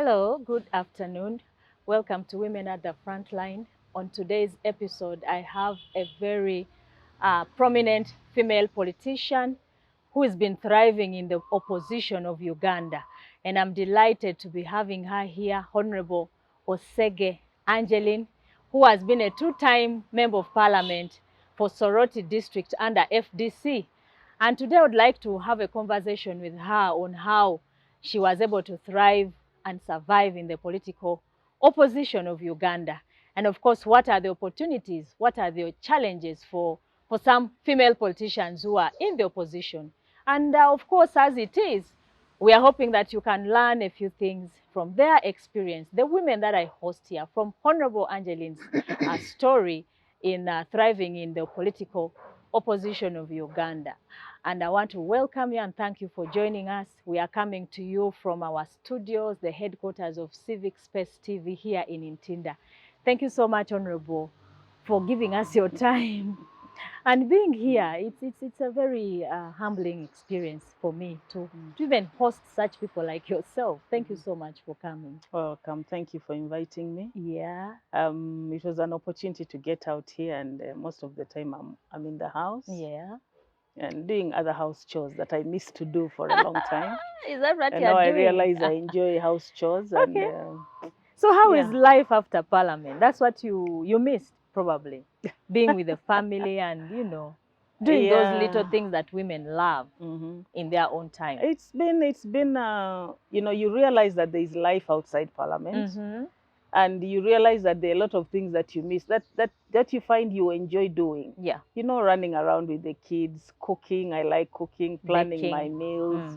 Hello, good afternoon. Welcome to Women at the Frontline. On today's episode, I have a very prominent female politician who has been thriving in the opposition of Uganda. And I'm delighted to be having her here, Honorable Osege Angelline, who has been a two-time Member of Parliament for Soroti District under FDC. And today I would like to have a conversation with her on how she was able to thrive and survive in the political opposition of Uganda. And of course, what are the opportunities? What are the challenges for some female politicians who are in the opposition? And of course, as it is, we are hoping that you can learn a few things from their experience. The women that I host here, from Honorable Angeline's story in thriving in the political opposition of Uganda. And I want to welcome you and thank you for joining us. We are coming to you from our studios, the headquarters of Civic Space TV here in Ntinda. Thank you so much, Honorable, for giving us your time and being here. It's a very humbling experience for me to even host such people like yourself. Thank you so much for coming. Welcome. Thank you for inviting me. Yeah. It was an opportunity to get out here, and most of the time I'm in the house. Yeah. And doing other house chores that I missed to do for a long time. Is that what and you're now doing? I realize I enjoy house chores. Okay. And so how yeah. is life after Parliament? That's what you missed, probably. Being with the family and, doing those little things that women love in their own time. It's been you realize that there is life outside Parliament. And you realize that there are a lot of things that you miss, that you find you enjoy doing. Yeah. Running around with the kids, cooking. I like cooking, planning Baking. my meals,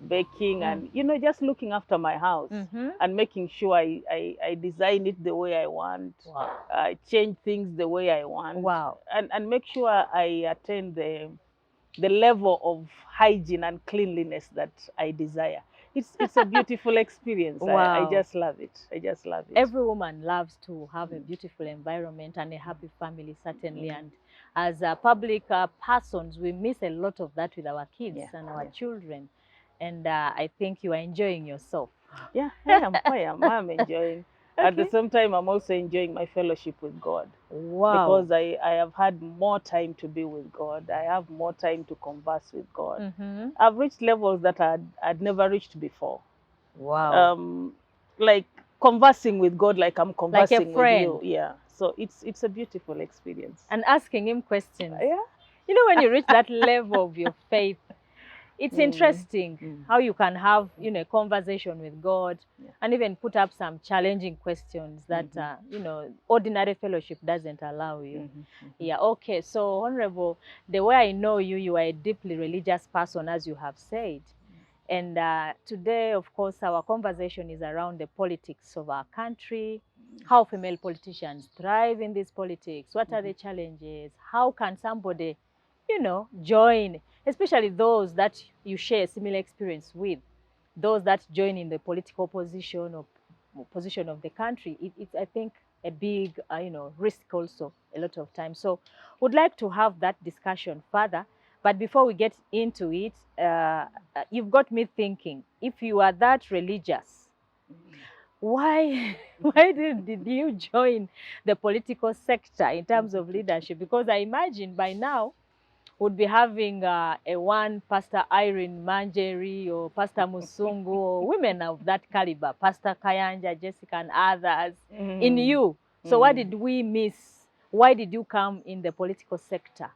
baking, and, just looking after my house and making sure I design it the way I want. Wow. I change things the way I want. Wow. And make sure I attain the level of hygiene and cleanliness that I desire. It's a beautiful experience. Wow. I just love it. I just love it. Every woman loves to have a beautiful environment and a happy family, certainly. And as public persons, we miss a lot of that with our kids and our children. And I think you are enjoying yourself. Yeah, I am. I'm enjoying. Okay. At the same time, I'm also enjoying my fellowship with God. Wow. Because I have had more time to be with God. I have more time to converse with God. I've reached levels that I'd never reached before. Wow. Like conversing with God like I'm conversing like a friend. with you. Yeah. So it's a beautiful experience. And asking him questions. Yeah. When you reach that level of your faith, it's interesting how you can have, a conversation with God and even put up some challenging questions that, ordinary fellowship doesn't allow you. Yeah, okay. So, Honorable, the way I know you, you are a deeply religious person, as you have said. And today, of course, our conversation is around the politics of our country, how female politicians thrive in this politics, what are the challenges, how can somebody join, especially those that you share a similar experience with, those that join in the political position or position of the country. It's, I think, a big, risk also a lot of times. So would like to have that discussion further. But before we get into it, you've got me thinking, if you are that religious, why did you join the political sector in terms of leadership? Because I imagine by now, would be having a one Pastor Irene Manjeri or Pastor Musungu or women of that caliber, Pastor Kayanja, Jessica and others in you. So what did we miss? Why did you come in the political sector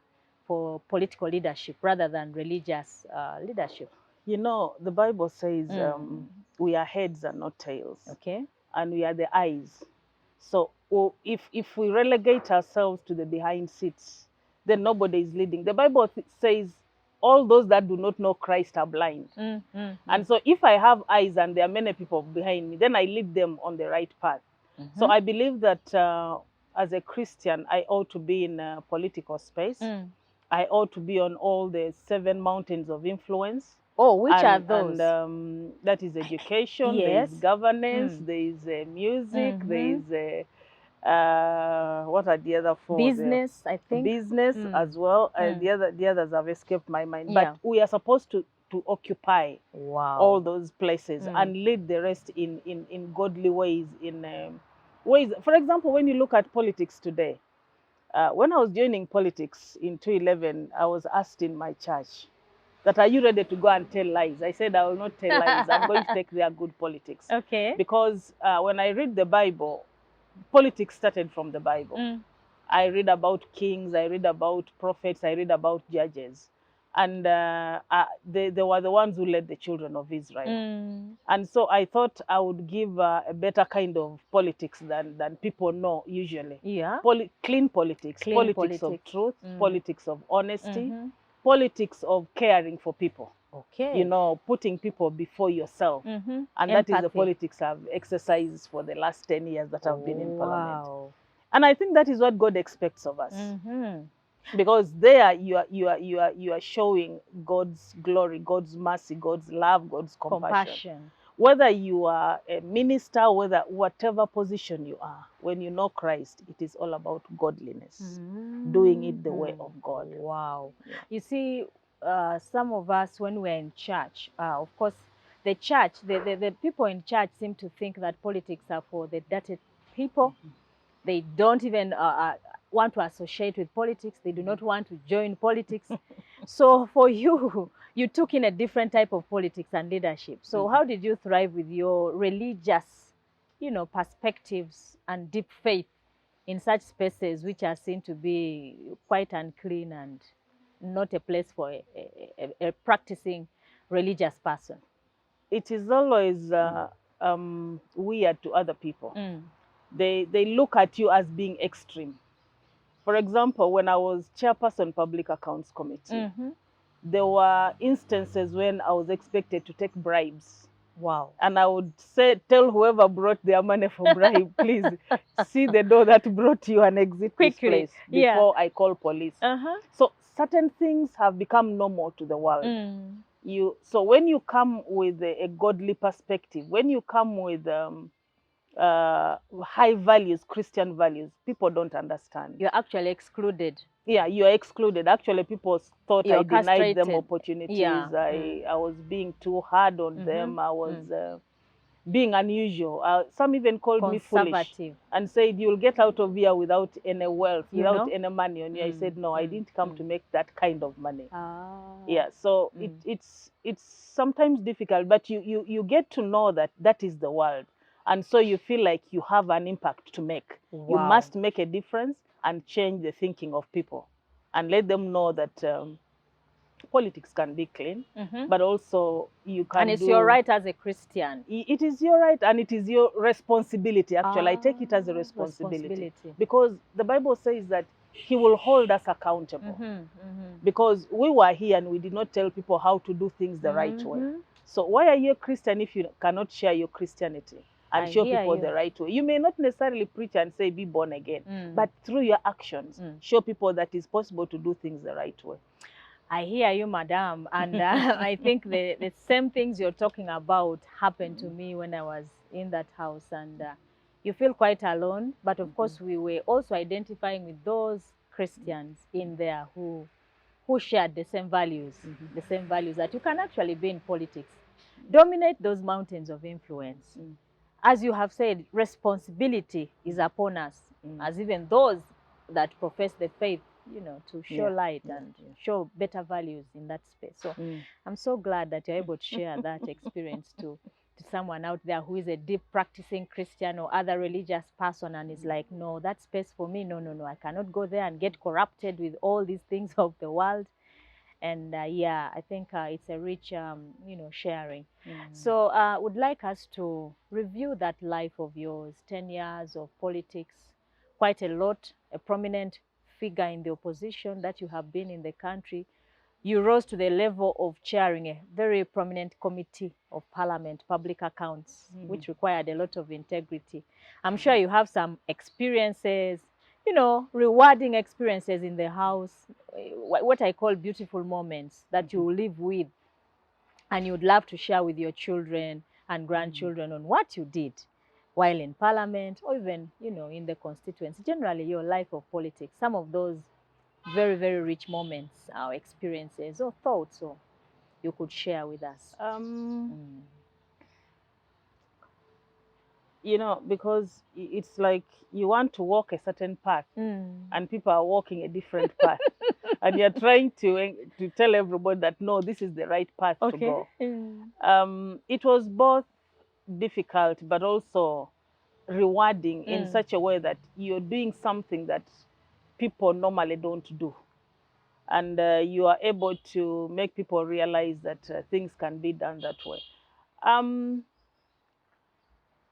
for political leadership rather than religious leadership? The Bible says we are heads and not tails. Okay. And we are the eyes. So if we relegate ourselves to the behind seats, then nobody is leading. The Bible says all those that do not know Christ are blind. And so if I have eyes and there are many people behind me, then I lead them on the right path. So I believe that as a Christian, I ought to be in a political space. I ought to be on all the 7 mountains of influence. Oh, which are those? And that is education, there is governance, there is music, there is what are the other 4? Business, I think. Business as well. The others have escaped my mind. Yeah. But we are supposed to to occupy all those places and lead the rest in godly ways, in ways. For example, when you look at politics today, when I was joining politics in 2011, I was asked in my church that, are you ready to go and tell lies? I said, I will not tell lies. I'm going to take their good politics. Okay. Because when I read the Bible, politics started from the Bible. I read about kings, I read about prophets, I read about judges. And they were the ones who led the children of Israel. And so I thought I would give a better kind of politics than people know usually. Yeah. Clean politics, politics of truth, politics of honesty, politics of caring for people. Okay. You know, putting people before yourself. And that is the politics I've exercised for the last 10 years that I've been in Parliament. And I think that is what God expects of us. Because there you are showing God's glory, God's mercy, God's love, God's compassion. Whether you are a minister, whatever position you are, when you know Christ, it is all about godliness, doing it the way of God. Wow. Yeah. You see, some of us, when we're in church, of course, the church, the people in church seem to think that politics are for the dirty people. They don't even want to associate with politics. They do not want to join politics. So for you, you took in a different type of politics and leadership. So how did you thrive with your religious, perspectives and deep faith in such spaces which are seen to be quite unclean and not a place for a practicing religious person? It is always weird to other people. They look at you as being extreme. For example, when I was chairperson Public Accounts Committee, there were instances when I was expected to take bribes. Wow. And I would tell whoever brought their money for bribe, please see the door that brought you and exit quickly this place before I call police. So certain things have become normal to the world. So when you come with a godly perspective, when you come with high values, Christian values, people don't understand. You're actually excluded. Yeah, you are excluded. Actually, people thought I denied them opportunities. Yeah. I was being too hard on them. I was being unusual. Some even called me foolish and said, you'll get out of here without any wealth, without any money on you. I said, no, I didn't come to make that kind of money. Yeah, so it's sometimes difficult, but you get to know that is the world. And so you feel like you have an impact to make. You must make a difference and change the thinking of people and let them know that politics can be clean, but also you can And it's your right as a Christian. It is your right and it is your responsibility. Actually, I take it as a responsibility. Because the Bible says that He will hold us accountable. Because we were here and we did not tell people how to do things the right way. So why are you a Christian if you cannot share your Christianity and show people the right way? You may not necessarily preach and say, be born again, but through your actions, show people that it's possible to do things the right way. I hear you, madam. And I think the same things you're talking about happened to me when I was in that house. And you feel quite alone. But of course, we were also identifying with those Christians in there who shared the same values, that you can actually be in politics. Dominate those mountains of influence. As you have said, responsibility is upon us, as even those that profess the faith, to show light and show better values in that space. So I'm so glad that you're able to share that experience to someone out there who is a deep practicing Christian or other religious person and is like, no, that space for me, no, I cannot go there and get corrupted with all these things of the world. And yeah, I think it's a rich, sharing. So I would like us to review that life of yours, 10 years of politics, quite a lot, a prominent figure in the opposition that you have been in the country. You rose to the level of chairing a very prominent committee of Parliament, Public Accounts, which required a lot of integrity. I'm sure you have some experiences, rewarding experiences in the house, what I call beautiful moments that you live with and you would love to share with your children and grandchildren on what you did while in Parliament or even, in the constituency, generally your life of politics, some of those very, very rich moments, our experiences or thoughts or you could share with us? You know, because it's like you want to walk a certain path and people are walking a different path. And you're trying to tell everybody that, no, this is the right path to go. It was both difficult, but also rewarding in such a way that you're doing something that people normally don't do. And you are able to make people realize that things can be done that way.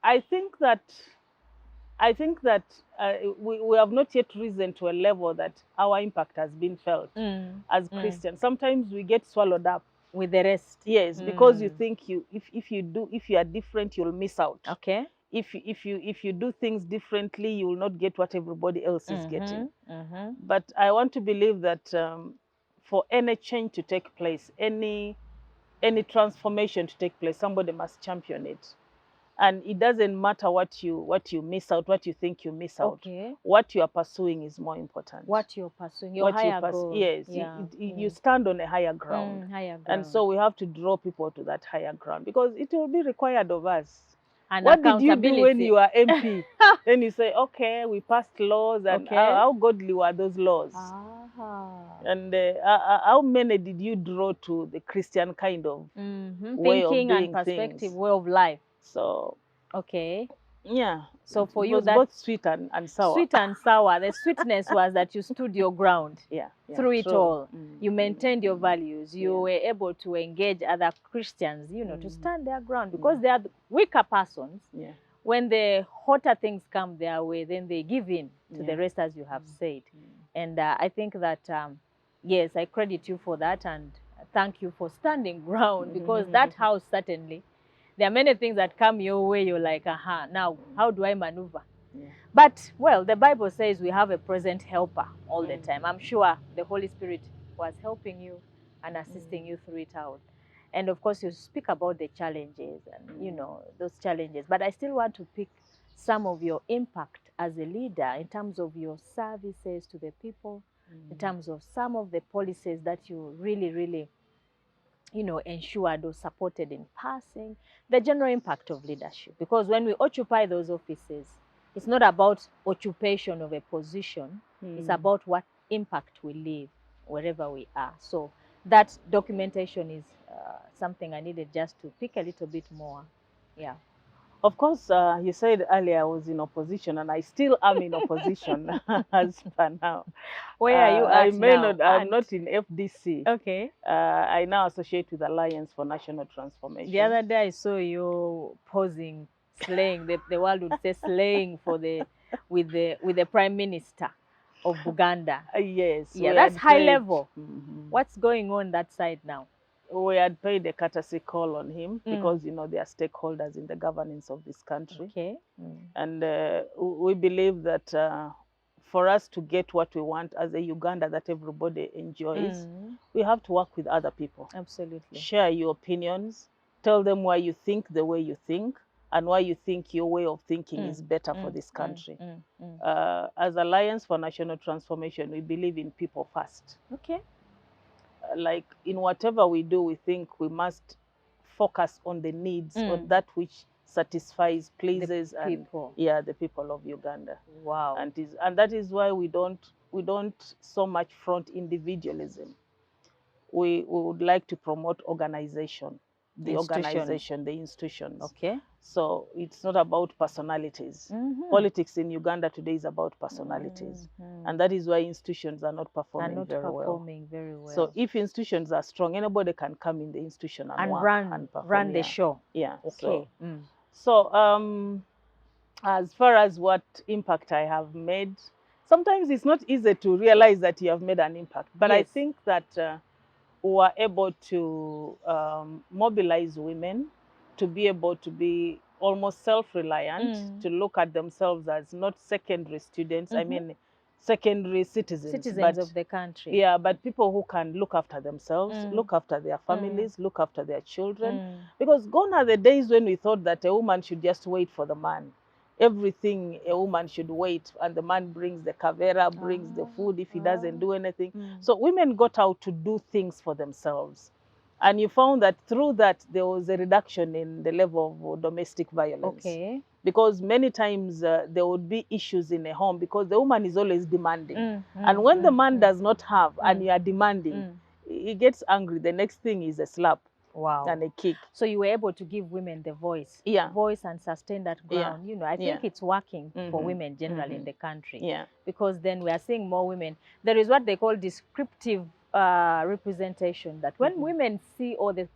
I think that we have not yet risen to a level that our impact has been felt as Christians. Sometimes we get swallowed up with the rest. Yes, because you think if you are different, you'll miss out. Okay. If you do things differently, you will not get what everybody else is getting. But I want to believe that for any change to take place, any transformation to take place, somebody must champion it. And it doesn't matter what you miss out, what you think you miss out. Okay. What you are pursuing is more important. What you're pursuing, your higher goal. Yes, yeah. You stand on a higher ground. Higher ground. And so we have to draw people to that higher ground because it will be required of us. And what did you do when you were MP? Then you say, okay, we passed laws, and how godly were those laws? And how many did you draw to the Christian kind of way thinking of doing and perspective, things? way of life? So, okay. Yeah. So for you, that both sweet and sour. Sweet and sour. The sweetness was that you stood your ground. Yeah. Through it all. You maintained your values. You were able to engage other Christians, you know, to stand their ground, because they are weaker persons. Yeah. When the hotter things come their way, then they give in to the rest, as you have said. And I think that, yes, I credit you for that, and thank you for standing ground, because that house, certainly, there are many things that come your way. You're like, now, how do I maneuver? Yeah. But, well, the Bible says we have a present helper all the time. I'm sure the Holy Spirit was helping you and assisting you through it out. And, of course, you speak about the challenges and, you know, those challenges. But I still want to pick some of your impact as a leader in terms of your services to the people, in terms of some of the policies that you really, really, you know, ensured or supported in passing, the general impact of leadership. Because when we occupy those offices, it's not about occupation of a position, it's about what impact we leave wherever we are. So that documentation is something I needed just to pick a little bit more. Yeah. Of course, you said earlier I was in opposition, and I still am in opposition as per now. Where are you at now? I'm not in FDC. Okay. I now associate with Alliance for National Transformation. The other day I saw you posing, slaying. The world would say slaying for with the Prime Minister of Buganda. Yes. Yeah, that's high level. What's going on that side now? We had paid a courtesy call on him because, you know, they are stakeholders in the governance of this country. Okay. And we believe that for us to get what we want as a Uganda that everybody enjoys, we have to work with other people. Absolutely. Share your opinions. Tell them why you think the way you think and why you think your way of thinking is better for this country. As Alliance for National Transformation, we believe in people first. Okay. Like in whatever we do, we think we must focus on the needs, on that which satisfies, pleases, the people of Uganda. Wow. And that is why we don't so much front individualism. We would like to promote organization, the institutions. Okay. So it's not about personalities. Politics in Uganda today is about personalities. And that is why institutions are not performing very well. So if institutions are strong, anybody can come in the institution and work and perform. Run the show. Yeah. Okay. So as far as what impact I have made, sometimes it's not easy to realize that you have made an impact. But I think that we were able to mobilize women to be able to be almost self-reliant, to look at themselves as not secondary students, I mean secondary citizens of the country. Yeah, but people who can look after themselves, look after their families, look after their children. Because gone are the days when we thought that a woman should just wait for the man. Everything a woman should wait, and the man brings the kavera, brings the food if he doesn't do anything. So women got out to do things for themselves. And you found that through that, there was a reduction in the level of domestic violence. Okay. Because many times there would be issues in a home because the woman is always demanding. And when the man does not have and you are demanding, he gets angry. The next thing is a slap. Wow. And a kick. So you were able to give women the voice. Yeah. Voice and sustain that ground. Yeah. You know, I think it's working for women generally in the country. Yeah. Because then we are seeing more women. There is what they call descriptive representation, that when women see, or the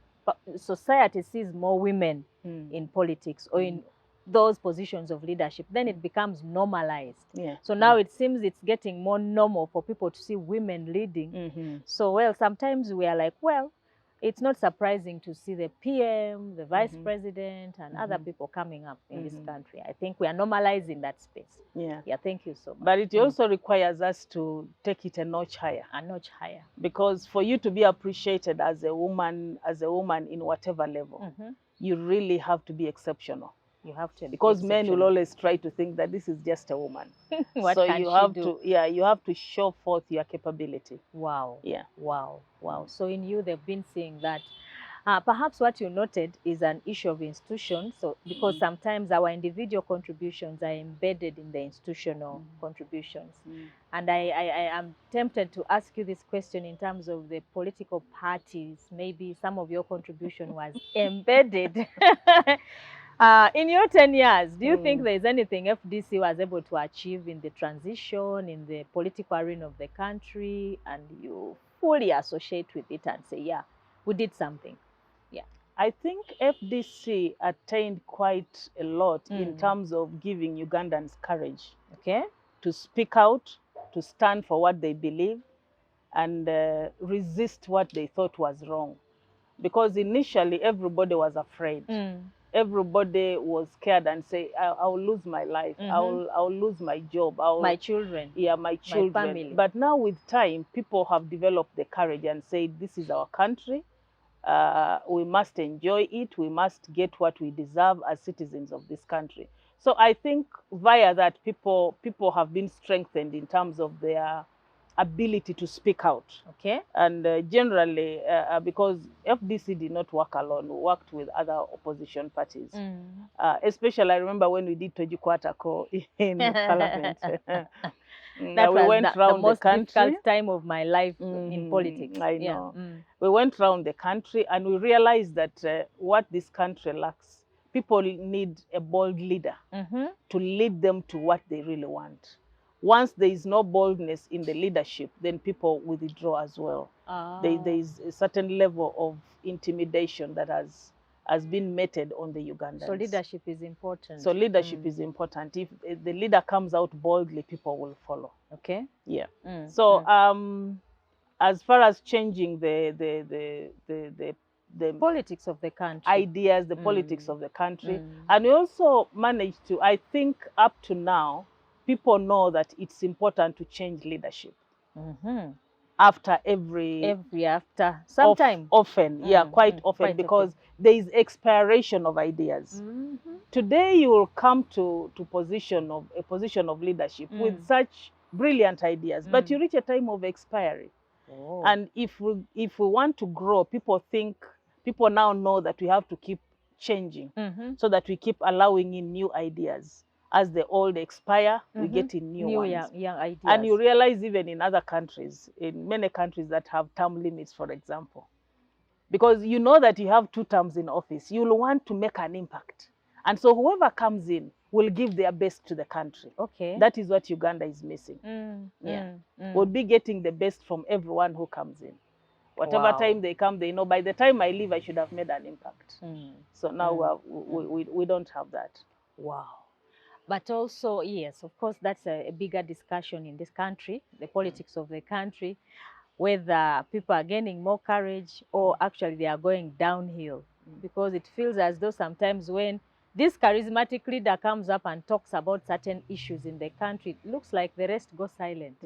society sees more women in politics or in those positions of leadership, then it becomes normalized. Yeah. So now it seems it's getting more normal for people to see women leading. So, well, sometimes we are like, well, it's not surprising to see the PM, the vice president, and other people coming up in this country. I think we are normalizing that space. Yeah. Yeah, thank you so much. But it also requires us to take it a notch higher. A notch higher. Because for you to be appreciated as a woman in whatever level, you really have to be exceptional. You have to. Because men will always try to think that this is just a woman. What so can you she have do? to, you have to show forth your capability. Wow. Yeah. Wow. Wow. So in you, they've been seeing that. Perhaps what you noted is an issue of institutions. So because sometimes our individual contributions are embedded in the institutional contributions. And I am tempted to ask you this question in terms of the political parties. Maybe some of your contribution was embedded. In your 10 years, do you think there is anything FDC was able to achieve in the transition, in the political arena of the country, and you fully associate with it and say, yeah, we did something? Yeah. I think FDC attained quite a lot in terms of giving Ugandans courage. Okay. To speak out, to stand for what they believe, and resist what they thought was wrong. Because initially, everybody was afraid. Everybody was scared and say, I'll lose my life. I'll lose my job. My children. Yeah, my children. My family. But now with time, people have developed the courage and said, this is our country. We must enjoy it. We must get what we deserve as citizens of this country. So I think via that, people have been strengthened in terms of their ability to speak out. Okay. And generally, because FDC did not work alone, we worked with other opposition parties. Especially, I remember when we did Tojikwatako in Parliament. That we went was around the most the country. difficult time of my life in politics. I know. Yeah. We went around the country and we realized that what this country lacks, people need a bold leader to lead them to what they really want. Once there is no boldness in the leadership, then people withdraw as well. There is a certain level of intimidation that has been meted on the Ugandans. So leadership is important. So leadership is important. If the leader comes out boldly, people will follow. Okay. Yeah. So as far as changing the politics of the country, ideas, the politics of the country, and we also managed to, I think up to now, people know that it's important to change leadership. After sometime often, yeah, quite often, because there is expiration of ideas. Today you will come to a position of leadership with such brilliant ideas, but you reach a time of expiry. And if we want to grow, people now know that we have to keep changing, so that we keep allowing in new ideas. As the old expire, we get in new ones. Young ideas. And you realize even in other countries, in many countries that have term limits, for example, because you know that you have 2 terms in office, you'll want to make an impact. And so whoever comes in will give their best to the country. Okay. That is what Uganda is missing. We'll be getting the best from everyone who comes in. Whatever time they come, they know by the time I leave, I should have made an impact. So now we don't have that. Wow. But also, yes, of course, that's a bigger discussion in this country, the politics of the country, whether people are gaining more courage or actually they are going downhill. Because it feels as though sometimes when this charismatic leader comes up and talks about certain issues in the country, it looks like the rest go silent.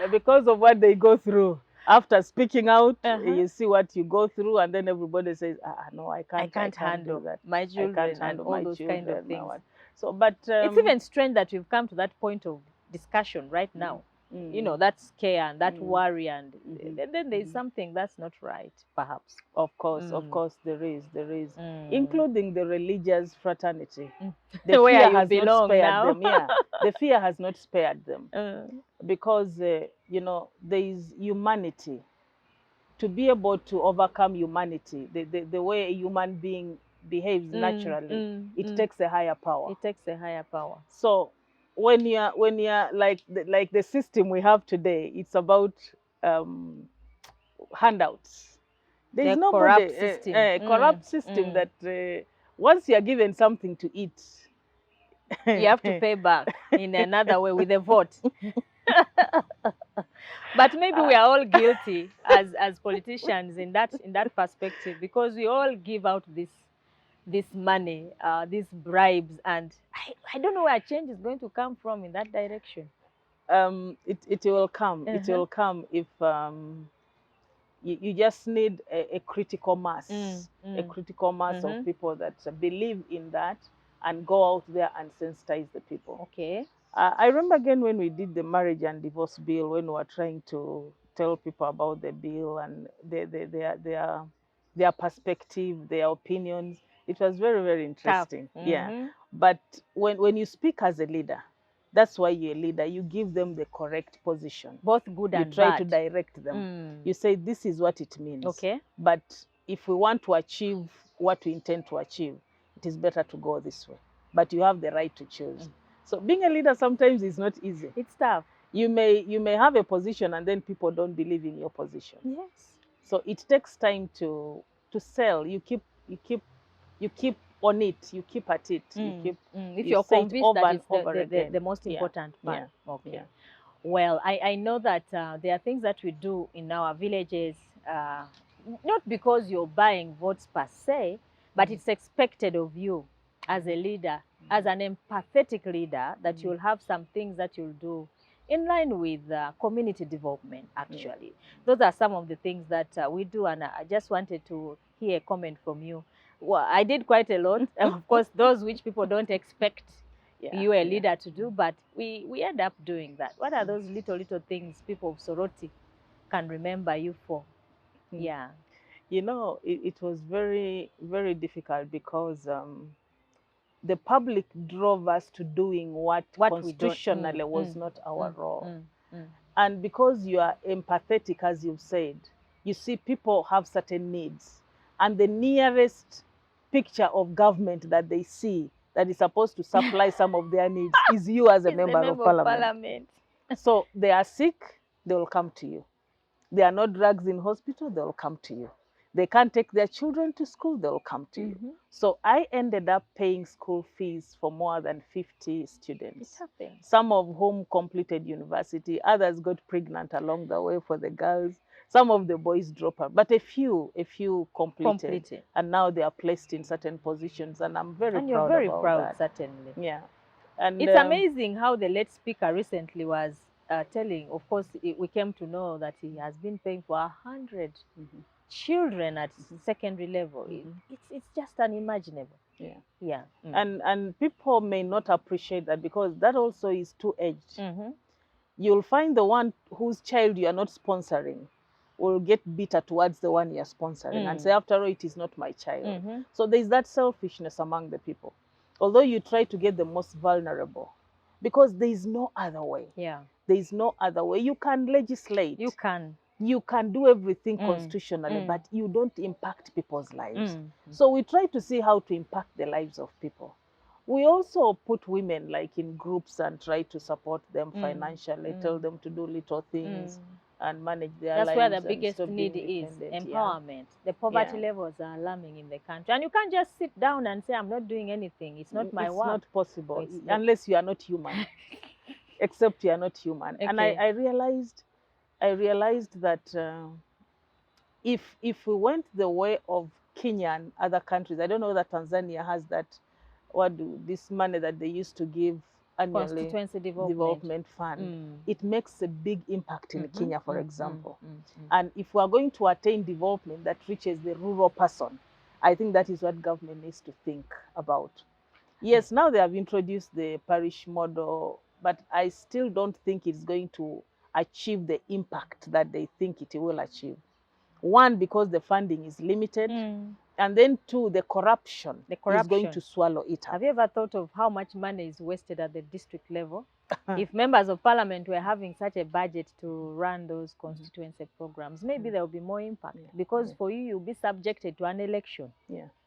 Because of what they go through. After speaking out, you see what you go through, and then everybody says, no, I can't handle that. My children and all those kind of things. So, but it's even strange that we've come to that point of discussion right now. you know, that scare and that worry, and then there's something that's not right, perhaps. Of course, there is, including the religious fraternity. The Where fear you has not belong spared now. them. Yeah, the fear has not spared them because you know, there is humanity. To be able to overcome humanity, the way a human being behaves naturally, it takes a higher power. It takes a higher power. So when you're like the system we have today, it's about handouts. There is nobody corrupt system. corrupt system that once you are given something to eat, you have to pay back in another way with a vote. But maybe we are all guilty as politicians in that perspective, because we all give out this money, these bribes, and I don't know where change is going to come from in that direction. It will come. It will come if you just need a critical mass, a critical mass of people that believe in that and go out there and sensitize the people. Okay. I remember again when we did the marriage and divorce bill, when we were trying to tell people about the bill and their perspective, their opinions. It was very, very interesting. Yeah. But when you speak as a leader, that's why you're a leader. You give them the correct position. Both good and bad. You try to direct them. You say, this is what it means. Okay. But if we want to achieve what we intend to achieve, it is better to go this way. But you have the right to choose. So being a leader sometimes is not easy. It's tough. You may have a position and then people don't believe in your position. Yes. So it takes time to sell. You keep on it. You keep at it. You keep. If you're convinced that it's the most important part. Yeah. Okay. Yeah. Well, I know that there are things that we do in our villages, not because you're buying votes per se, but it's expected of you as a leader, as an empathetic leader, that you'll have some things that you'll do in line with community development, actually. Those are some of the things that we do, and I just wanted to hear a comment from you. Well, I did quite a lot, of course, those which people don't expect you, a leader, to do, but we end up doing that. What are those little things people of Soroti can remember you for? Yeah. You know, it was very, very difficult because the public drove us to doing what constitutionally was not our role. And because you are empathetic, as you've said, you see people have certain needs. And the nearest picture of government that they see that is supposed to supply some of their needs is you as a member of parliament. So they are sick, they will come to you. There are no drugs in hospital, they will come to you. They can't take their children to school, they will come to you. So I ended up paying school fees for more than 50 students. Some of whom completed university, others got pregnant along the way for the girls. Some of the boys dropped out, but a few completed. And now they are placed in certain positions, and I'm very proud about that. And you're very proud, certainly. Yeah. And it's amazing how the late speaker recently was telling, of course, we came to know that he has been paying for 100 children at secondary level. It's just unimaginable. Yeah. And people may not appreciate that, because that also is two-edged. You'll find the one whose child you are not sponsoring will get bitter towards the one you're sponsoring and say, after all, it is not my child. So there's that selfishness among the people. Although you try to get the most vulnerable, because there is no other way. There is no other way. You can legislate. You can do everything constitutionally, but you don't impact people's lives. So we try to see how to impact the lives of people. We also put women like in groups and try to support them financially, tell them to do little things and manage their lives. That's where the biggest need is, empowerment. The poverty levels are alarming in the country. And you can't just sit down and say, I'm not doing anything. It's not my work. It's not possible, unless you are not human. Except you are not human. Okay. And I realized that if we went the way of Kenya and other countries, I don't know that Tanzania has that, this money that they used to give annually, Constituency development fund. It makes a big impact in Kenya, for example. And if we are going to attain development that reaches the rural person, I think that is what government needs to think about. Yes, now they have introduced the parish model, but I still don't think it's going to achieve the impact that they think it will achieve. One, because the funding is limited, and then two, the corruption is going to swallow it up. Have you ever thought of how much money is wasted at the district level? If members of parliament were having such a budget to run those constituency programs, maybe there will be more impact. Because for you, you'll be subjected to an election.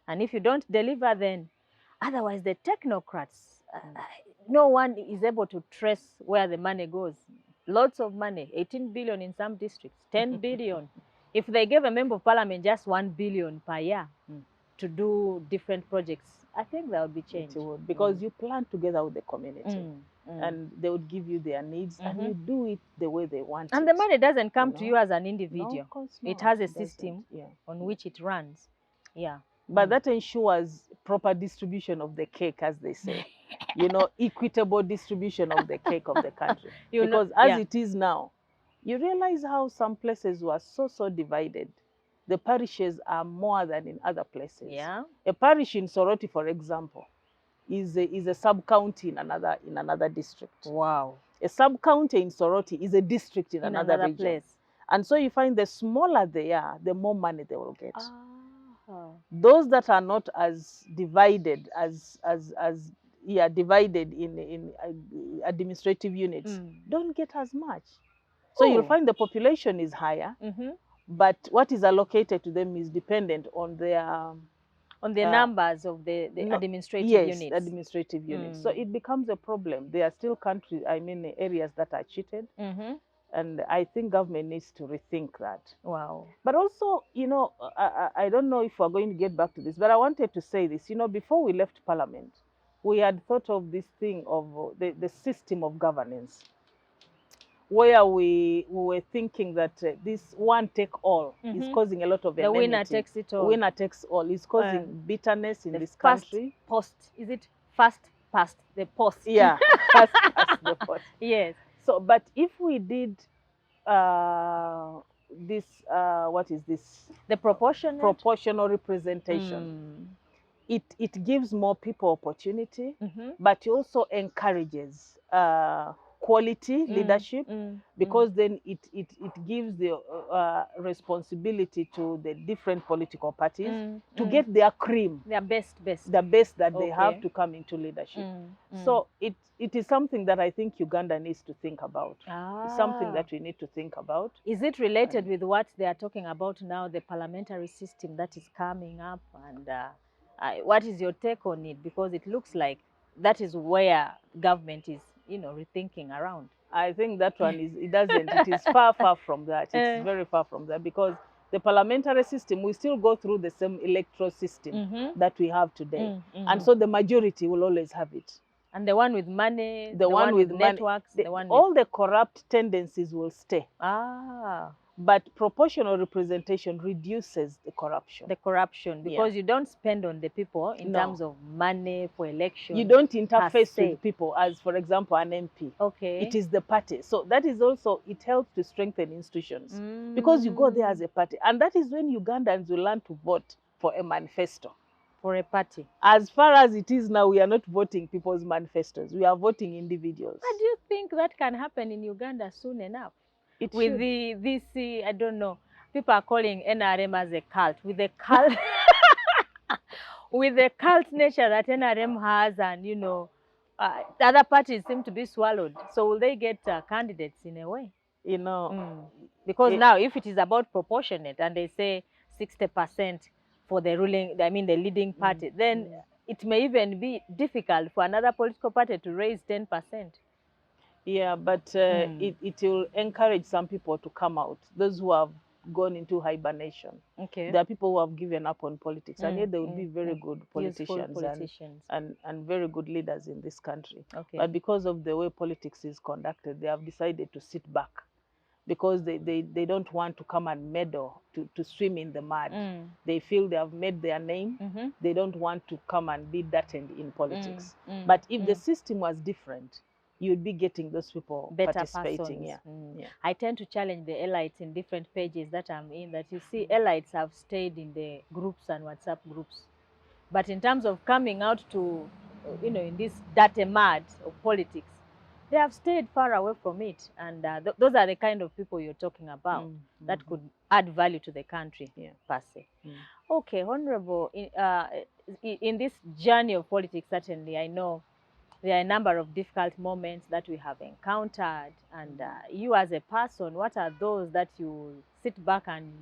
And if you don't deliver, then otherwise the technocrats, no one is able to trace where the money goes. Lots of money, 18 billion in some districts, 10 billion. If they gave a member of parliament just 1 billion per year to do different projects, I think there would be change. It would, because you plan together with the community. And they would give you their needs, and you do it the way they want and it. the money doesn't come to you as an individual. No, of course not. It has a It doesn't. system on which it runs. But that ensures proper distribution of the cake, as they say. Equitable distribution of the cake of the country. Because as it is now, you realize how some places were so divided. The parishes are more than in other places. A parish in Soroti, for example, is a sub-county in another district. Wow. A sub-county in Soroti is a district in another region. Place. And so you find the smaller they are, the more money they will get. Those that are not as divided divided in administrative units don't get as much. So you'll find the population is higher, but what is allocated to them is dependent on their numbers of the administrative units. Yes, administrative units. So it becomes a problem. There are still areas that are cheated. And I think government needs to rethink that. Wow. But also, I don't know if we're going to get back to this, but I wanted to say this. Before we left Parliament, we had thought of this thing of the system of governance, where we were thinking that this one take all is causing a lot of enmity. The winner takes it all. Winner takes all is causing bitterness in this country. Is it fast past the post? Yeah, fast past the post. Yes. So, but if we did this, what is this? The proportional representation. It gives more people opportunity, but it also encourages quality leadership, because then it gives the responsibility to the different political parties to get their cream, their best, the best that they have to come into leadership. So it is something that I think Uganda needs to think about. It's something that we need to think about. Is it related with what they are talking about now, the parliamentary system that is coming up? And what is your take on it? Because it looks like that is where government is, rethinking around. I think that one it is far from that. It's very far from that, because the parliamentary system, we still go through the same electoral system that we have today. And so the majority will always have it. And the one with money, the one with networks, all the corrupt tendencies will stay. But proportional representation reduces the corruption. Because you don't spend on the people in terms of money for elections. You don't interface with people as, for example, an MP. It is the party. So that is also, it helps to strengthen institutions, because you go there as a party. And that is when Ugandans will learn to vote for a manifesto. For a party. As far as it is now, we are not voting people's manifestos. We are voting individuals. But do you think that can happen in Uganda soon enough? With this, I don't know, people are calling NRM as a cult. With the cult, with the cult nature that NRM has, and the other parties seem to be swallowed. So will they get candidates in a way? Because now, if it is about proportionate, and they say 60% for the the leading party, then it may even be difficult for another political party to raise 10%. Yeah, but it will encourage some people to come out, those who have gone into hibernation. There are people who have given up on politics, and yet they would be very good politicians and very good leaders in this country. But because of the way politics is conducted, they have decided to sit back, because they don't want to come and meddle, to swim in the mud. They feel they have made their name. They don't want to come and be dirty in politics. But if the system was different, you'd be getting those people participating. I tend to challenge the elites in different pages that I'm in, that you see elites have stayed in the groups and WhatsApp groups. But in terms of coming out to, in this dirty mud of politics, they have stayed far away from it. And those are the kind of people you're talking about that could add value to the country, per se. Okay, Honorable, in this journey of politics, certainly, I know there are a number of difficult moments that we have encountered. And you as a person, what are those that you sit back and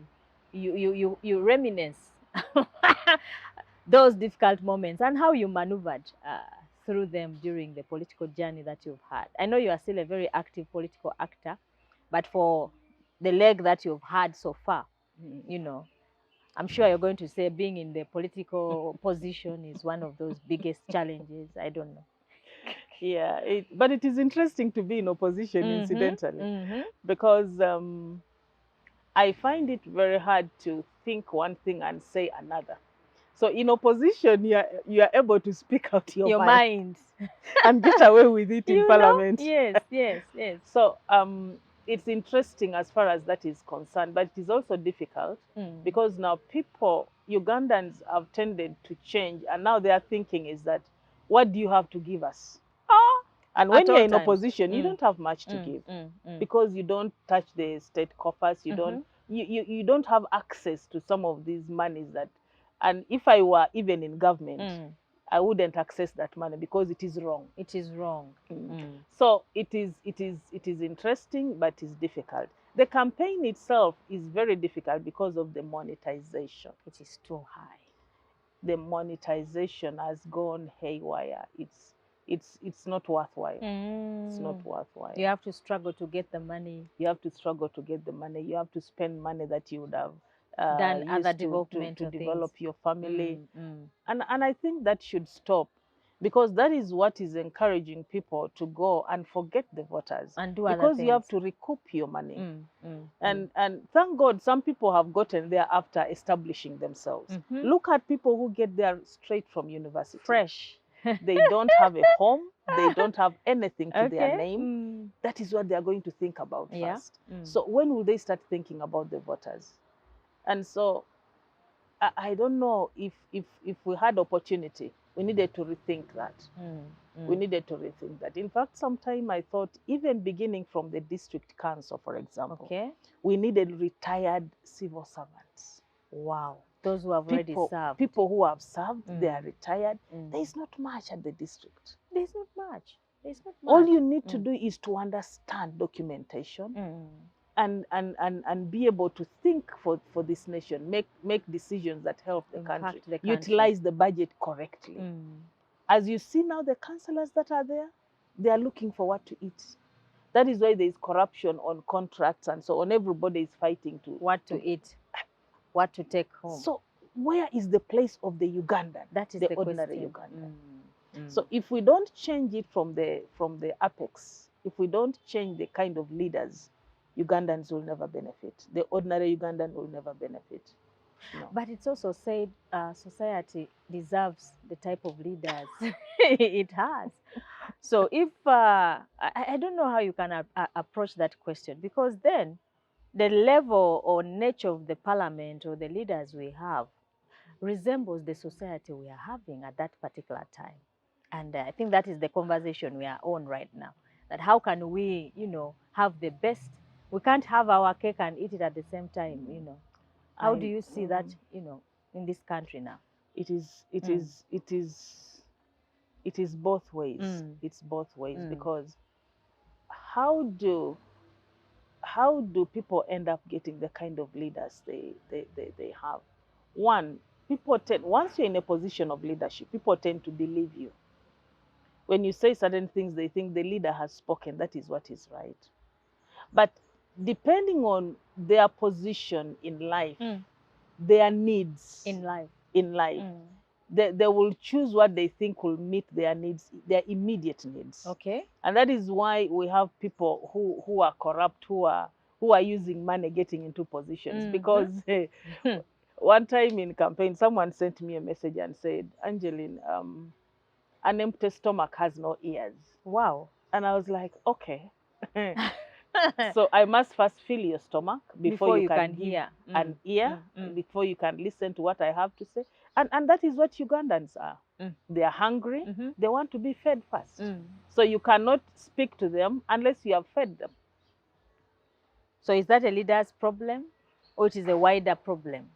you reminisce those difficult moments and how you maneuvered through them during the political journey that you've had? I know you are still a very active political actor, but for the leg that you've had so far, you know, I'm sure you're going to say being in the political position is one of those biggest challenges. I don't know. Yeah, but it is interesting to be in opposition, incidentally, because I find it very hard to think one thing and say another. So in opposition, you are able to speak out your mind and get away with it in Parliament. Yes, yes, yes. So it's interesting as far as that is concerned, but it is also difficult because now Ugandans have tended to change, and now their thinking is that, what do you have to give us? And when you're in opposition, you don't have much to give because you don't touch the state coffers. You don't have access to some of these monies that, and if I were even in government, I wouldn't access that money because it is wrong. It is wrong. So it is interesting, but it's difficult. The campaign itself is very difficult because of the monetization. It is too high. The monetization has gone haywire. It's not worthwhile. It's not worthwhile. You have to struggle to get the money. You have to struggle to get the money. You have to spend money that you would have done other development to develop your family. And I think that should stop, because that is what is encouraging people to go and forget the voters. And do other because things. You have to recoup your money. And thank God some people have gotten there after establishing themselves. Look at people who get there straight from university. Fresh. They don't have a home. They don't have anything to their name. That is what they are going to think about first. So when will they start thinking about the voters? And so I don't know if we had opportunity, we needed to rethink that. We needed to rethink that. In fact, sometime I thought, even beginning from the district council, for example, we needed retired civil servants. Wow. Those who have already served. People who have served, they are retired. There is not much at the district. There's not much. There's not much. All you need to do is to understand documentation and be able to think for this nation, make decisions that help the country, utilize the budget correctly. As you see now, the councillors that are there, they are looking for what to eat. That is why there is corruption on contracts and so on. Everybody is fighting to what to eat, what to take home. So where is the place of the Ugandan? That is the ordinary Ugandan. So if we don't change it from the apex, if we don't change the kind of leaders, Ugandans will never benefit. The ordinary Ugandan will never benefit. No. But it's also said society deserves the type of leaders it has. So if, I don't know how you can approach that question, because then the level or nature of the parliament or the leaders we have resembles the society we are having at that particular time. And I think that is the conversation we are on right now. That how can we, have the best? We can't have our cake and eat it at the same time, How do you see that, in this country now? It is both ways. It's both ways, because how do people end up getting the kind of leaders they have? One, once you're in a position of leadership, people tend to believe you. When you say certain things, they think the leader has spoken. That is what is right. But depending on their position in life, their needs in life, they will choose what they think will meet their needs, their immediate needs. Okay. And that is why we have people who are corrupt, who are using money getting into positions. Because one time in campaign, someone sent me a message and said, Angelline, an empty stomach has no ears. Wow. And I was like, okay. So I must first fill your stomach before you can hear an ear, before you can listen to what I have to say. And that is what Ugandans are. Mm. They are hungry. They want to be fed first. So you cannot speak to them unless you have fed them. So is that a leader's problem, or it is a wider problem?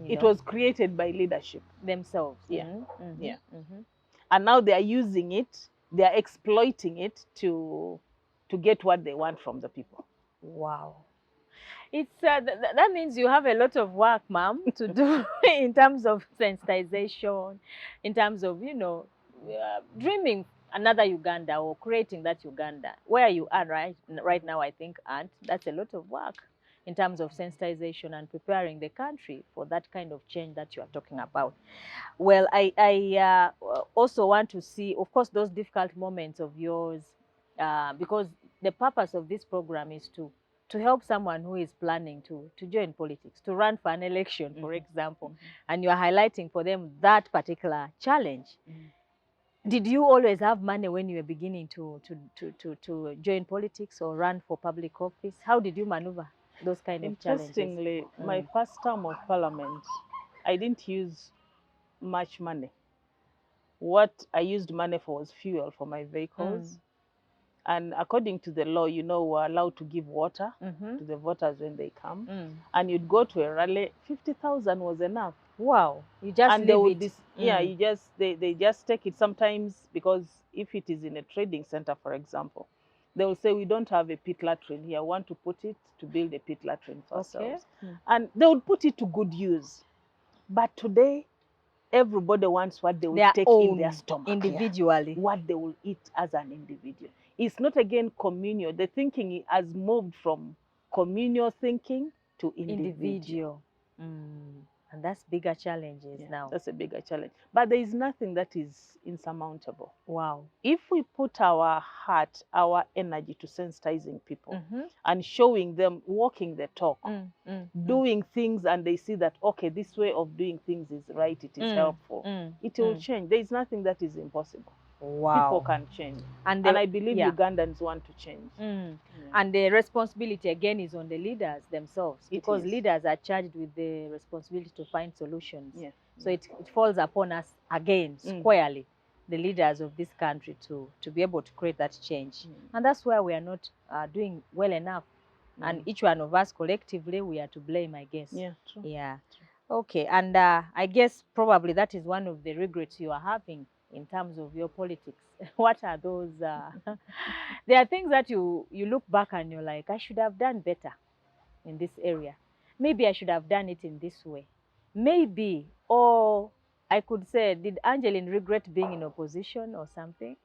It was created by leadership themselves. Yeah. Yeah. And now they are using it. They are exploiting it to get what they want from the people. Wow. It's that means you have a lot of work, ma'am, to do in terms of sensitization, in terms of, you know, dreaming another Uganda or creating that Uganda. Where you are right now, I think, Aunt, that's a lot of work in terms of sensitization and preparing the country for that kind of change that you are talking about. Well, I also want to see, of course, those difficult moments of yours, because the purpose of this program is to help someone who is planning to join politics, to run for an election, for example, and you are highlighting for them that particular challenge. Did you always have money when you were beginning to join politics or run for public office? How did you maneuver those kind of challenges? Interestingly, my first term of parliament, I didn't use much money. What I used money for was fuel for my vehicles. And according to the law, you know, we're allowed to give water to the voters when they come. And you'd go to a rally, 50,000 was enough. Wow. You just and leave it. Yeah, you just, they just take it sometimes, because if it is in a trading center, for example, they will say, we don't have a pit latrine here. I want to put it to build a pit latrine for ourselves. And they would put it to good use. But today, everybody wants what they will take in their stomach. Individually. What they will eat as an individual. It's not again communal. The thinking has moved from communal thinking to individual. And that's bigger challenges now. That's a bigger challenge. But there is nothing that is insurmountable. Wow. If we put our heart, our energy to sensitizing people and showing them, walking the talk, doing things, and they see that, okay, this way of doing things is right, it is helpful, it will change. There is nothing that is impossible. Wow. People can change. And I believe Ugandans want to change. And the responsibility, again, is on the leaders themselves, because leaders are charged with the responsibility to find solutions. So it falls upon us again, squarely, the leaders of this country, to be able to create that change. And that's where we are not doing well enough. And each one of us collectively, we are to blame, I guess. Yeah, true. Yeah. Okay. And I guess probably that is one of the regrets you are having in terms of your politics. What are those? There are things that you look back and you're like, I should have done better in this area. Maybe I should have done it in this way. Maybe, or I could say, did Angelline regret being in opposition or something?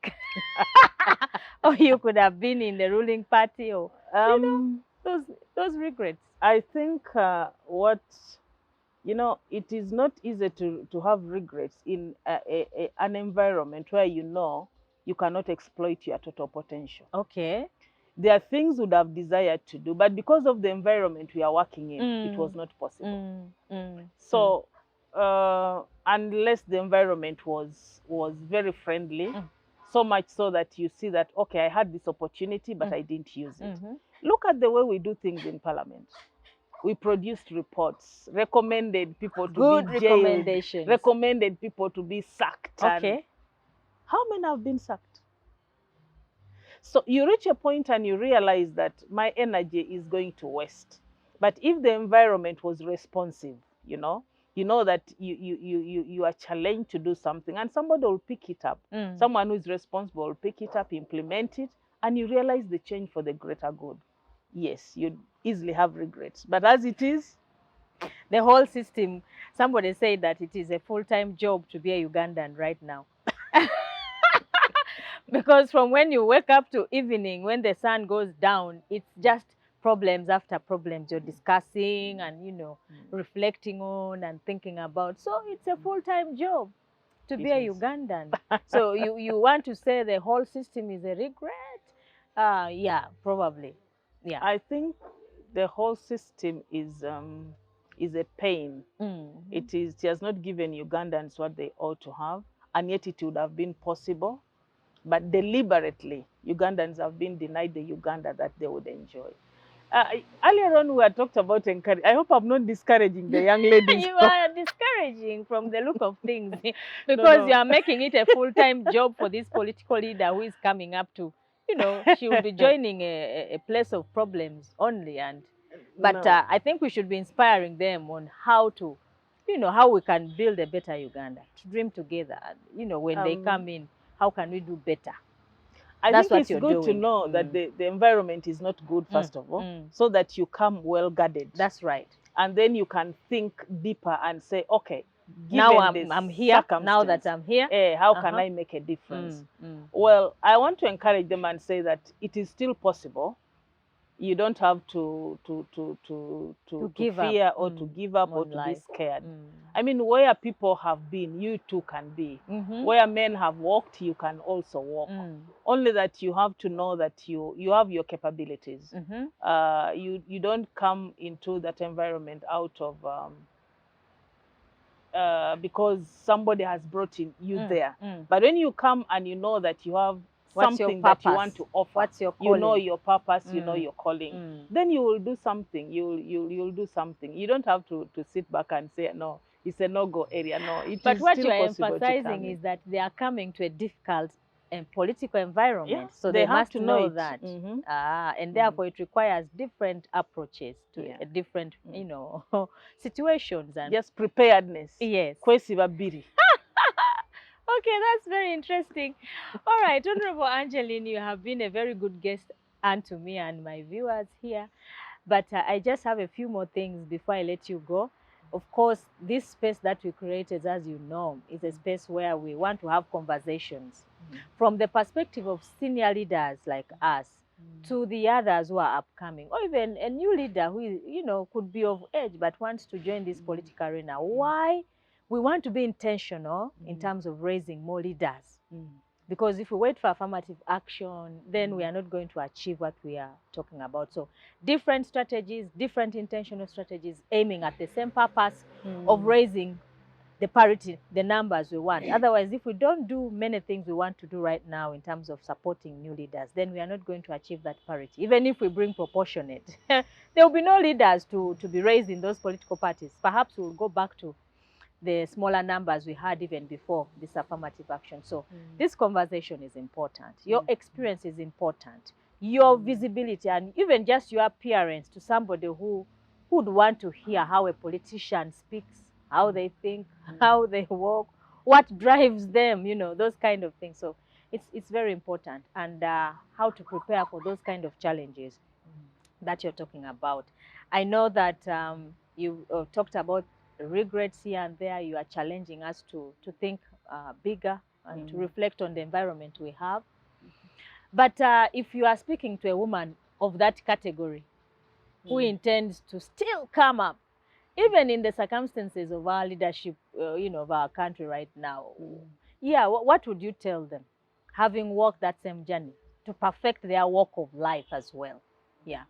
Or you could have been in the ruling party, or you know, those regrets. I think you know, it is not easy to have regrets in an environment where you know you cannot exploit your total potential. Okay. There are things we would have desired to do, but because of the environment we are working in, it was not possible. So, unless the environment was very friendly, so much so that you see that, okay, I had this opportunity, but I didn't use it. Look at the way we do things in Parliament. We produced reports, recommended people to be jailed, recommended people to be sacked. Okay. And how many have been sacked? So you reach a point and you realize that my energy is going to waste. But if the environment was responsive, you know that you are challenged to do something, and somebody will pick it up. Someone who is responsible will pick it up, implement it, and you realize the change for the greater good. Yes, you'd easily have regrets. But as it is, the whole system, somebody said that it is a full-time job to be a Ugandan right now. Because from when you wake up to evening, when the sun goes down, it's just problems after problems you're discussing and, you know, reflecting on and thinking about. So it's a full-time job to be a Ugandan. So you want to say the whole system is a regret? Yeah, probably. Yeah. I think the whole system is a pain. It has not given Ugandans what they ought to have, and yet it would have been possible. But deliberately, Ugandans have been denied the Uganda that they would enjoy. Earlier on, we had talked about encourage. I hope I'm not discouraging the young ladies. You are discouraging from the look of things because No. you are making it a full-time job for this political leader who is coming up to, she will be joining a place of problems only. But No. I think we should be inspiring them on how to, how we can build a better Uganda, to dream together. And, when they come in, how can we do better? I That's think what it's you're good to doing. know that the environment is not good, first of all, so that you come well guarded. That's right. And then you can think deeper and say, okay, now given I'm here. Now that I'm here, how can I make a difference? Well, I want to encourage them and say that it is still possible. You don't have to fear or to give up or to be scared. I mean, where people have been, you too can be. Where men have walked, you can also walk. Only that you have to know that you have your capabilities. You don't come into that environment out of because somebody has brought you there. But when you come and you know that you have something that you want to offer, what's your calling? You know your purpose, you know your calling, then you will do something. You'll do something. You don't have to sit back and say, no, it's a no-go area. No, but what you are emphasizing is that they are coming to a difficult and political environment, so they must to know that. And therefore it requires different approaches to different, situations and just preparedness. Yes. Okay, that's very interesting. All right, Honorable Angelline, you have been a very good guest unto me and my viewers here. But I just have a few more things before I let you go. Of course, this space that we created, as you know, is a space where we want to have conversations from the perspective of senior leaders like us to the others who are upcoming, or even a new leader who, could be of age but wants to join this political arena. Why? We want to be intentional in terms of raising more leaders. Because if we wait for affirmative action, then we are not going to achieve what we are talking about. So different strategies, different intentional strategies aiming at the same purpose of raising the parity, the numbers we want. Otherwise, if we don't do many things we want to do right now in terms of supporting new leaders, then we are not going to achieve that parity. Even if we bring proportionate, there will be no leaders to be raised in those political parties. Perhaps we'll go back to the smaller numbers we had even before this affirmative action. So this conversation is important. Your experience is important. Your visibility and even just your appearance to somebody who would want to hear how a politician speaks, how they think, how they walk, what drives them, those kind of things. So it's very important. And how to prepare for those kind of challenges that you're talking about. I know that you talked about regrets here and there. You are challenging us to think bigger and to reflect on the environment we have. But if you are speaking to a woman of that category who intends to still come up, even in the circumstances of our leadership, of our country right now, what would you tell them, having walked that same journey to perfect their walk of life as well? Yeah.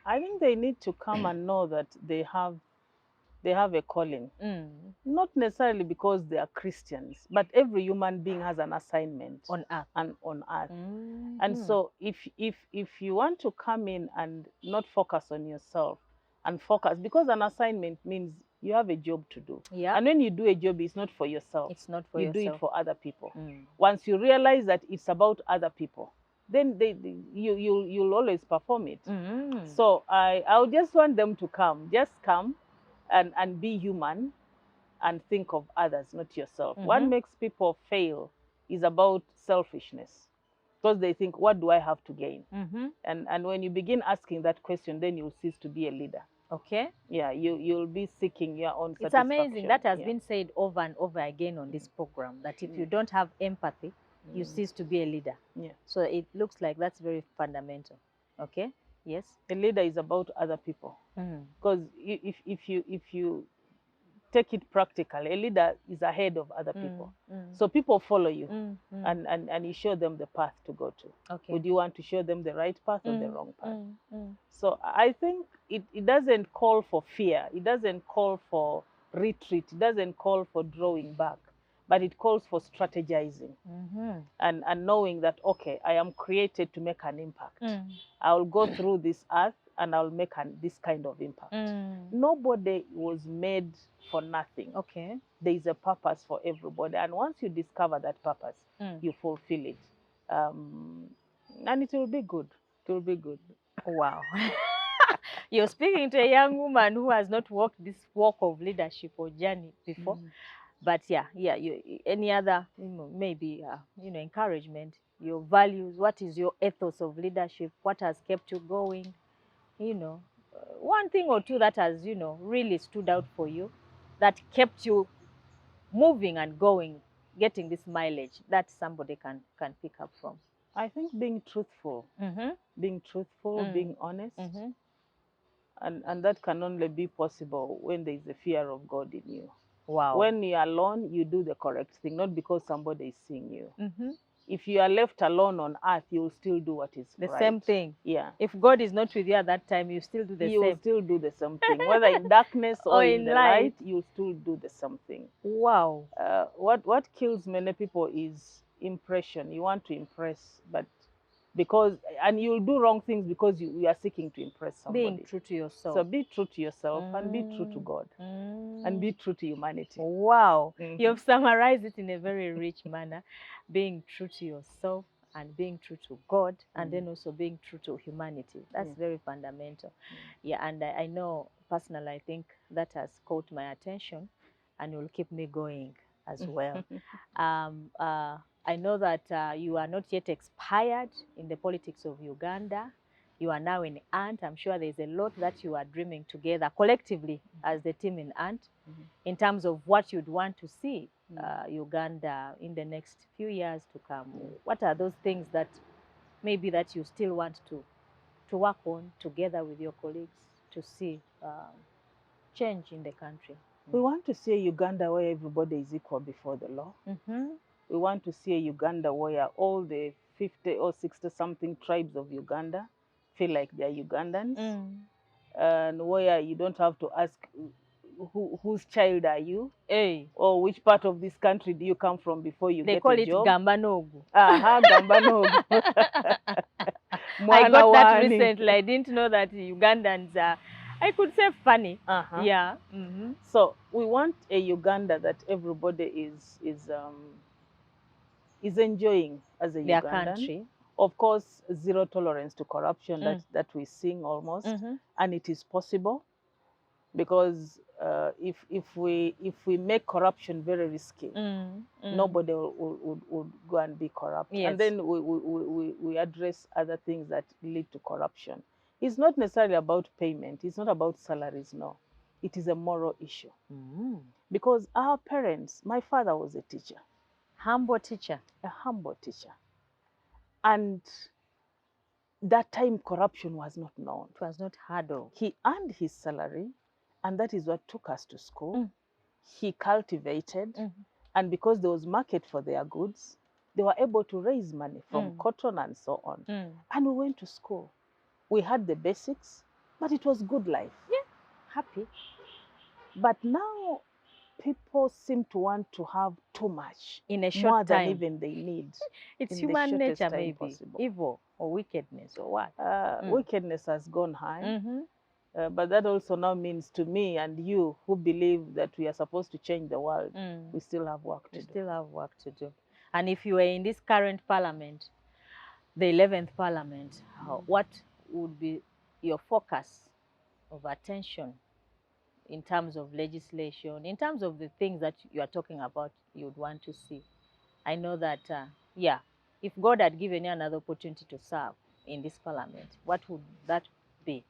I think they need to come and know that they have a calling. Not necessarily because they are Christians, but every human being has an assignment on earth. And so if you want to come in and not focus on yourself and focus, because an assignment means you have a job to do. And when you do a job, it's not for yourself. It's not for yourself. You do it for other people. Once you realize that it's about other people, then you'll always perform it. So I would just want them to come. Just come and be human and think of others, not yourself. What makes people fail is about selfishness, because they think, what do I have to gain? And when you begin asking that question, then you'll cease to be a leader. Okay. Yeah, you'll be seeking your own satisfaction. It's amazing. That has been said over and over again on this program, that if you don't have empathy, you cease to be a leader. So it looks like that's very fundamental. Okay. Yes. A leader is about other people. Because if you take it practically, a leader is ahead of other people. So people follow you and you show them the path to go to. Okay. Would you want to show them the right path or the wrong path? So I think it doesn't call for fear. It doesn't call for retreat. It doesn't call for drawing back. but it calls for strategizing Mm-hmm. and knowing that, okay, I am created to make an impact. Mm. I will go through this earth and I'll make this kind of impact. Mm. Nobody was made for nothing. Okay. There is a purpose for everybody. And once you discover that purpose, you fulfill it. And it will be good. It will be good. Wow. You're speaking to a young woman who has not walked this walk of leadership or journey before. But yeah, any other, maybe, encouragement, your values, what is your ethos of leadership? What has kept you going? One thing or two that has, really stood out for you, that kept you moving and going, getting this mileage that somebody can pick up from. I think being truthful, being honest, and that can only be possible when there is a fear of God in you. Wow. When you're alone, you do the correct thing, not because somebody is seeing you. If you are left alone on earth, you will still do what is the right. same thing. Yeah. If God is not with you at that time, you still do the same. You will still do the same thing. Whether in darkness or in the light, you'll still do the same thing. Wow. What kills many people is impression. You want to impress, but and you'll do wrong things because you are seeking to impress somebody. Being true to yourself. So be true to yourself and be true to God and be true to humanity. Wow. You've summarized it in a very rich manner. Being true to yourself and being true to God, and then also being true to humanity. That's very fundamental. Yeah, and I know personally, I think that has caught my attention and will keep me going as well. I know that you are not yet expired in the politics of Uganda. You are now in ANT. I'm sure there's a lot that you are dreaming together collectively as the team in ANT in terms of what you'd want to see Uganda in the next few years to come. What are those things that maybe that you still want to work on together with your colleagues to see change in the country? We want to see a Uganda where everybody is equal before the law. We want to see a Uganda where all the 50 or 60 something tribes of Uganda feel like they're Ugandans, and where you don't have to ask whose child are you, or which part of this country do you come from before you get a job. They call it Gambanogu. Gambanogu. I got that recently. I didn't know that Ugandans are, I could say, funny. Yeah. So we want a Uganda that everybody is enjoying as a Their Ugandan. country. Of course, zero tolerance to corruption that we sing almost, and it is possible, because if we make corruption very risky, nobody would go and be corrupt. And then we address other things that lead to corruption. It's not necessarily about payment. It's not about salaries, no. It is a moral issue. Because our parents, my father was a teacher. Humble teacher. A humble teacher. And that time corruption was not known. It was not heard of. He earned his salary, and that is what took us to school. He cultivated, and because there was market for their goods, they were able to raise money from cotton and so on. And we went to school. We had the basics, but it was good life. Yeah, happy. But now people seem to want to have too much in a short more time. Than even they need. It's human nature, maybe evil or wickedness or what? Wickedness has gone high, but that also now means to me and you who believe that we are supposed to change the world, we still have work to do. We still have work to do. And if you were in this current parliament, the 11th parliament, what would be your focus of attention in terms of legislation, in terms of the things that you are talking about you would want to see? I know that, if God had given you another opportunity to serve in this parliament, what would that be?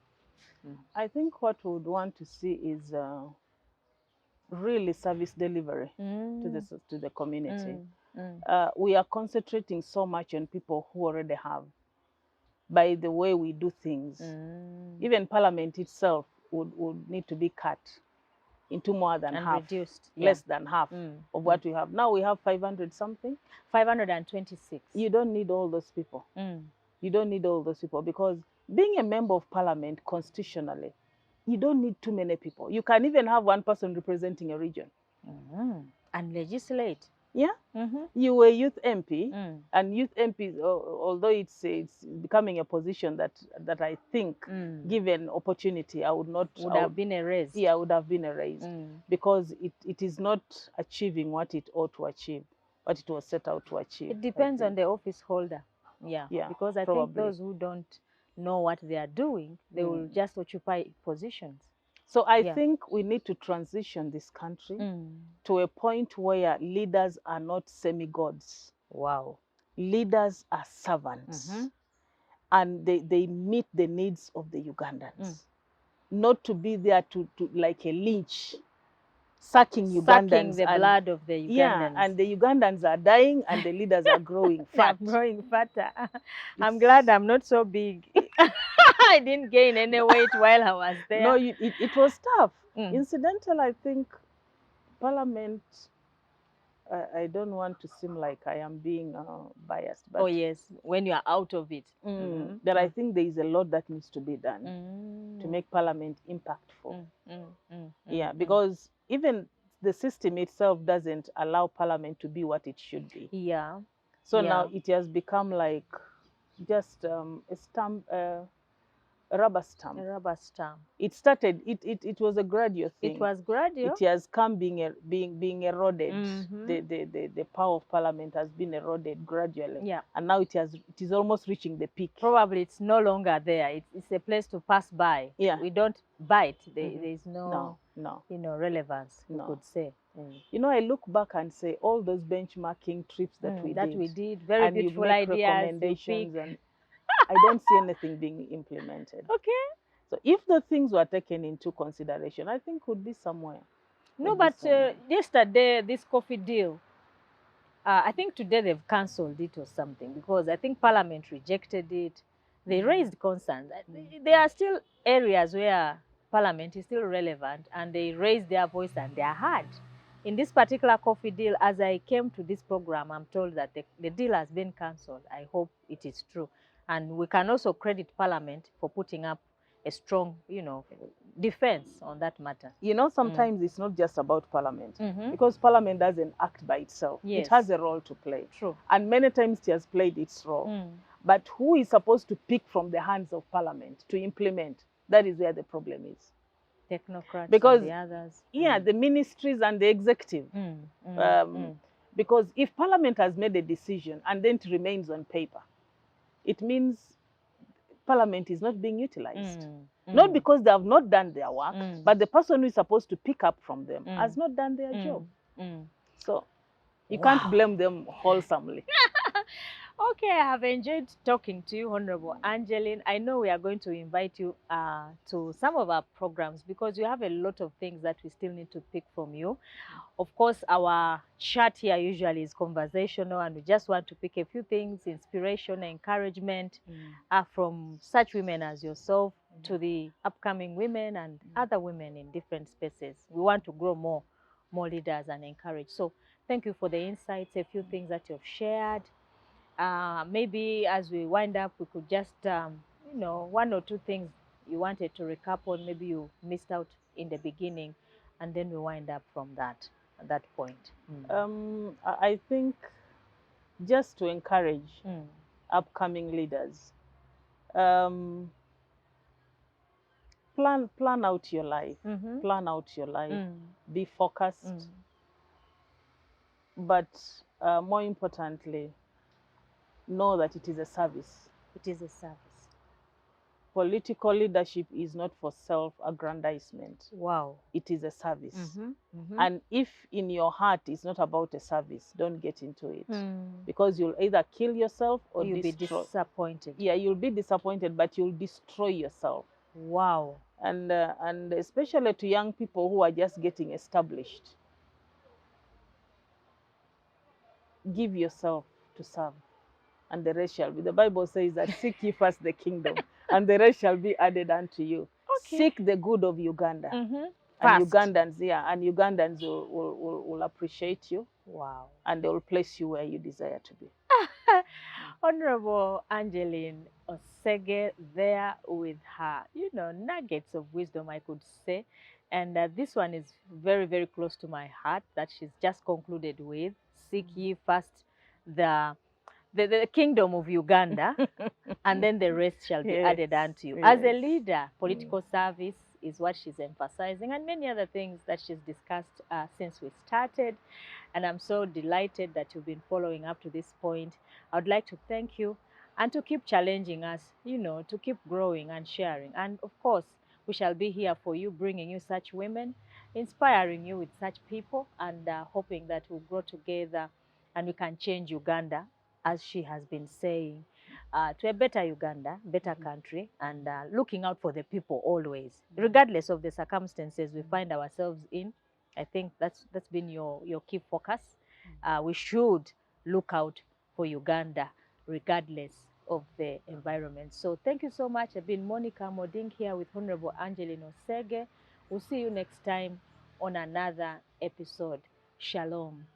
I think what we would want to see is really service delivery to the community. We are concentrating so much on people who already have, by the way we do things. Even parliament itself would need to be cut into more than half, reduced, less than half of what we have. Now we have 500 something. 526. You don't need all those people. You don't need all those people, because being a member of parliament constitutionally, you don't need too many people. You can even have one person representing a region. And legislate. Yeah. You were youth MP, and youth MPs, although it's becoming a position that I think, given opportunity, I would not would have been erased. Yeah, would have been erased because it is not achieving what it ought to achieve, what it was set out to achieve. It depends on the office holder. Yeah, because I think those who don't know what they are doing, they will just occupy positions. So I think we need to transition this country to a point where leaders are not semi-gods. Wow. Leaders are servants, and they meet the needs of the Ugandans. Not to be there to like a lynch, sucking Ugandans. The blood of the Ugandans. Yeah, and the Ugandans are dying and the leaders are growing fat. They're growing fatter. I'm glad I'm not so big. I didn't gain any weight while I was there. No, it was tough. Incidental, I think, Parliament, I don't want to seem like I am being biased. But oh, yes, when you are out of it. That I think there is a lot that needs to be done to make Parliament impactful. Yeah, because even the system itself doesn't allow Parliament to be what it should be. Yeah. So now it has become like just a stamp, a rubber stamp. A rubber stamp. It started. It was a gradual thing. It was gradual. It has come being eroded. The power of Parliament has been eroded gradually. Yeah. And now it is almost reaching the peak. Probably it's no longer there. It's a place to pass by. Yeah. We don't bite. There is no relevance. No. We could say. I look back and say all those benchmarking trips that we did. Very beautiful ideas. Recommendations and I don't see anything being implemented. Okay. So if the things were taken into consideration, I think would be somewhere. No, but yesterday, this coffee deal, I think today they've cancelled it or something because I think Parliament rejected it. They raised concerns. There are still areas where Parliament is still relevant and they raise their voice and they are heard. In this particular coffee deal, as I came to this program, I'm told that the deal has been cancelled. I hope it is true. And we can also credit Parliament for putting up a strong, defense on that matter. Sometimes it's not just about Parliament, because Parliament doesn't act by itself. Yes. It has a role to play. True. And many times it has played its role. But who is supposed to pick from the hands of Parliament to implement? That is where the problem is. Technocrats because, and the others. Yeah, the ministries and the executive. Because if Parliament has made a decision and then it remains on paper, it means Parliament is not being utilized. Not because they have not done their work, but the person who is supposed to pick up from them has not done their job. So you can't blame them wholesomely. Okay, I have enjoyed talking to you, Honorable Angelline. I know we are going to invite you to some of our programs because you have a lot of things that we still need to pick from you. Of course, our chat here usually is conversational and we just want to pick a few things, inspiration, encouragement from such women as yourself to the upcoming women and other women in different spaces. We want to grow more leaders and encourage. So thank you for the insights, a few things that you've shared. Maybe as we wind up, we could just, one or two things you wanted to recap on, maybe you missed out in the beginning, and then we wind up from at that point. I think just to encourage upcoming leaders, plan out your life, plan out your life, be focused, but more importantly, know that it is a service. It is a service. Political leadership is not for self-aggrandizement. Wow. It is a service. And if in your heart it's not about a service, don't get into it. Because you'll either kill yourself or you'll be disappointed. Yeah, you'll be disappointed, but you'll destroy yourself. Wow. And especially to young people who are just getting established, give yourself to serve. And the rest shall be. The Bible says that seek ye first the kingdom, and the rest shall be added unto you. Okay. Seek the good of Uganda. And Ugandans, and Ugandans will appreciate you. Wow. And they will place you where you desire to be. Honorable Angelline Osege there with her, nuggets of wisdom, I could say. And this one is very, very close to my heart that she's just concluded with. seek ye first the kingdom of Uganda, and then the rest shall be added unto you. As a leader, political service is what she's emphasizing, and many other things that she's discussed since we started. And I'm so delighted that you've been following up to this point. I would like to thank you and to keep challenging us, you know, to keep growing and sharing. And of course, we shall be here for you, bringing you such women, inspiring you with such people, and hoping that we'll grow together and we can change Uganda, as she has been saying, to a better Uganda, better country, and looking out for the people always, regardless of the circumstances we find ourselves in. I think that's been your key focus. We should look out for Uganda, regardless of the environment. So thank you so much. I've been Monica Amoding here with Honorable Angelline Osege. We'll see you next time on another episode. Shalom.